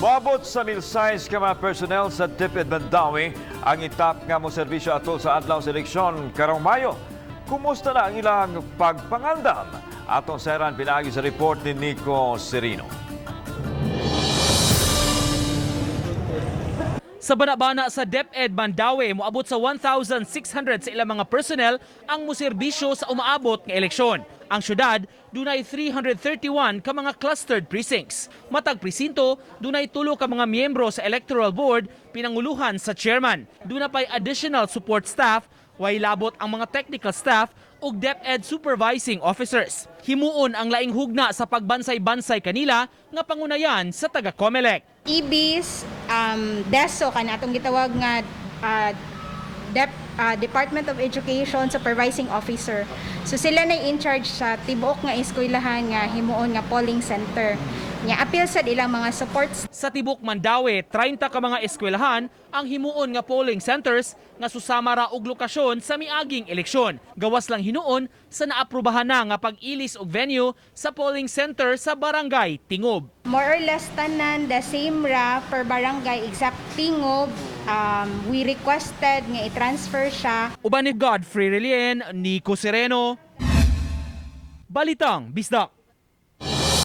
Moabot sa 1,000 ka mga personnel sa DepEd Mandawi ang itap nga mo serbisyo atol sa adlaw sa eleksyon karong Mayo. Kumusta na ang ilang pagpangandam? Atong seran pinagi sa report ni Nico Serino. Sa banabana sa DepEd Mandawi, moabot sa 1,600 sa ilang mga personnel ang muserbisyo sa umaabot ng eleksyon. Ang syudad, dunay 331 ka mga clustered precincts. Matag presinto, dunay 3 ka mga miyembro sa Electoral Board, pinanguluhan sa chairman. Duna pa'y additional support staff, way labot ang mga technical staff ug DepEd supervising officers. Himuon ang laing hugna sa pagbansay-bansay kanila nga pangunayan sa taga-COMELEC. IBIS, DESO, kanatong gitawag nga Department of Education Supervising Officer. So sila na in charge sa tibuok nga eskwelahan nga himuon nga polling center. Nya apil sa ilang mga supports. Sa tibok Mandawi, 30 ka mga eskwelahan ang himuon nga polling centers nga susama ra og lokasyon sa miaging eleksyon. Gawas lang hinuon sa naaprubahan na nga pag-ilis og venue sa polling center sa Barangay Tingob. More or less tanan the same ra per barangay except Tingob. We requested nga i-transfer siya. Uban ni Godfrey Relien, Nico Sereno, Balitang Bisdak.